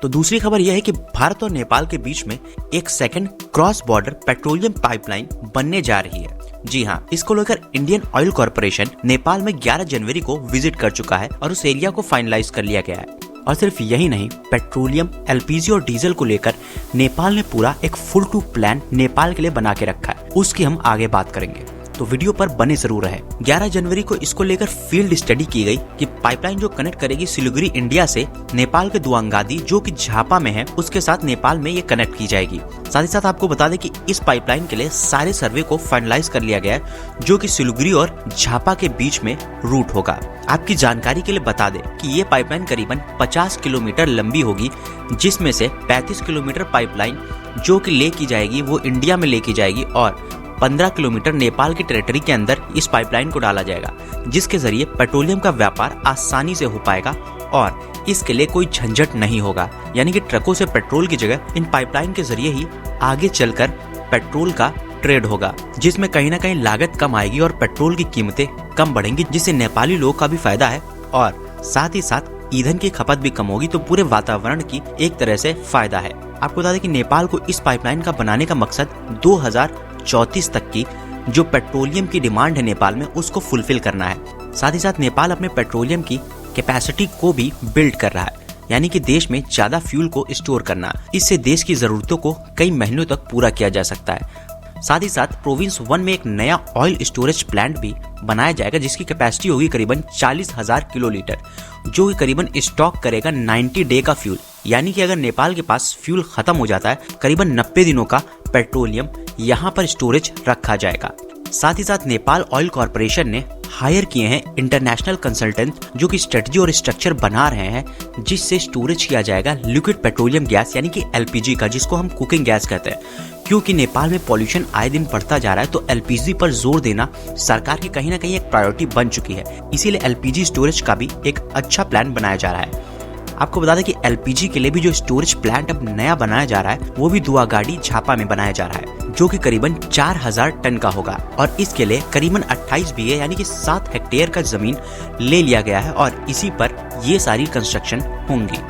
तो दूसरी खबर यह है कि भारत और नेपाल के बीच में एक second cross border petroleum pipeline बनने जा रही है। जी हाँ, इसको लेकर इंडियन ऑयल कॉर्पोरेशन नेपाल में 11 जनवरी को विजिट कर चुका है और उस एरिया को फाइनलाइज कर लिया गया है। और सिर्फ यही नहीं, पेट्रोलियम, एलपीजी और डीजल को लेकर नेपाल ने पूरा एक फुल टू प्लान नेपाल के लिए बना के रखा है। उसकी हम आगे बात करेंगे, तो वीडियो पर बने जरूर रहे। 11 जनवरी को इसको लेकर फील्ड स्टडी की गई कि पाइपलाइन जो कनेक्ट करेगी सिलीगुड़ी इंडिया से नेपाल के दुआंगादी जो कि झापा में है उसके साथ नेपाल में ये कनेक्ट की जाएगी। साथ ही साथ आपको बता दें कि इस पाइपलाइन के लिए सारे सर्वे को फाइनलाइज कर लिया गया है जो कि सिलीगुड़ी और झापा के बीच में रूट होगा। आपकी जानकारी के लिए बता दें कि ये पाइपलाइन करीबन 50 किलोमीटर लंबी होगी, जिसमें से 35 किलोमीटर पाइपलाइन जो कि ले की जाएगी वो इंडिया में लेके जाएगी और 15 किलोमीटर नेपाल की टेरिटरी के अंदर इस पाइपलाइन को डाला जाएगा, जिसके जरिए पेट्रोलियम का व्यापार आसानी से हो पाएगा और इसके लिए कोई झंझट नहीं होगा। यानी कि ट्रकों से पेट्रोल की जगह इन पाइपलाइन के जरिए ही आगे चलकर पेट्रोल का ट्रेड होगा, जिसमें कहीं ना कहीं लागत कम आएगी और पेट्रोल की कीमतें कम बढ़ेंगी, जिससे नेपाली लोग का भी फायदा है और साथ ही साथ ईंधन की खपत भी कम होगी, तो पूरे वातावरण की एक तरह से फायदा है। आपको बता दें कि नेपाल को इस पाइपलाइन का बनाने का मकसद 2034 तक की जो पेट्रोलियम की डिमांड है नेपाल में उसको फुलफिल करना है। साथ ही साथ नेपाल अपने पेट्रोलियम की कैपेसिटी को भी बिल्ड कर रहा है, यानी कि देश में ज्यादा फ्यूल को स्टोर करना। इससे देश की जरूरतों को कई महीनों तक पूरा किया जा सकता है। साथ ही साथ प्रोविंस 1 में एक नया ऑयल स्टोरेज प्लांट भी बनाया जाएगा, जिसकी कैपेसिटी होगी करीबन 40,000 किलोलीटर, जो कि करीबन स्टॉक करेगा 90 डे का फ्यूल। यानी कि अगर नेपाल के पास फ्यूल खत्म हो जाता है, करीबन 90 दिनों का पेट्रोलियम यहाँ पर स्टोरेज रखा जाएगा। साथ ही साथ नेपाल ऑयल कॉर्पोरेशन ने हायर किए हैं इंटरनेशनल कंसल्टेंट जो कि स्ट्रेटजी और स्ट्रक्चर बना रहे हैं, जिससे स्टोरेज किया जाएगा लिक्विड पेट्रोलियम गैस यानी कि एलपीजी का, जिसको हम कुकिंग गैस कहते हैं। क्योंकि नेपाल में पॉल्यूशन आए दिन बढ़ता जा रहा है, तो एलपीजी पर जोर देना सरकार की कहीं ना कहीं एक प्रायोरिटी बन चुकी है। इसीलिए एलपीजी स्टोरेज का भी एक अच्छा प्लान बनाया जा रहा है। आपको बता दें कि एलपीजी के लिए भी जो स्टोरेज प्लांट अब नया बनाया जा रहा है वो भी दुआगाड़ी झापा में बनाया जा रहा है, जो कि करीबन 4000 टन का होगा और इसके लिए करीबन 28 बीघे यानी कि 7 हेक्टेयर का जमीन ले लिया गया है और इसी पर ये सारी कंस्ट्रक्शन होंगी।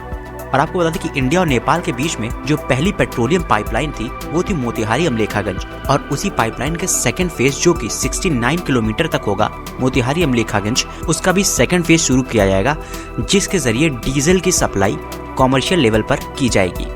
और आपको बता दें कि इंडिया और नेपाल के बीच में जो पहली पेट्रोलियम पाइपलाइन थी वो थी मोतिहारी अमलेखागंज, और उसी पाइपलाइन के सेकंड फेज जो कि 69 किलोमीटर तक होगा मोतिहारी अमलेखागंज, उसका भी सेकंड फेज शुरू किया जाएगा, जिसके जरिए डीजल की सप्लाई कॉमर्शियल लेवल पर की जाएगी।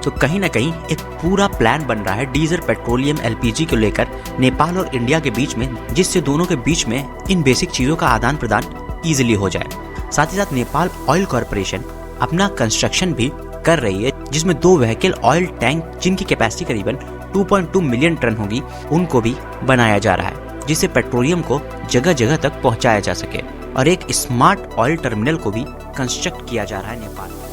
तो कहीं ना कहीं एक पूरा प्लान बन रहा है डीजल, पेट्रोलियम, एलपीजी को लेकर नेपाल और इंडिया के बीच में, जिससे दोनों के बीच में इन बेसिक चीजों का आदान प्रदान ईजिली हो जाए। साथ ही साथ नेपाल ऑयल कॉर्पोरेशन अपना कंस्ट्रक्शन भी कर रही है, जिसमें 2 व्हीकल ऑयल टैंक जिनकी कैपेसिटी करीबन 2.2 मिलियन टन होगी उनको भी बनाया जा रहा है, जिससे पेट्रोलियम को जगह जगह तक पहुंचाया जा सके। और एक स्मार्ट ऑयल टर्मिनल को भी कंस्ट्रक्ट किया जा रहा है नेपाल में।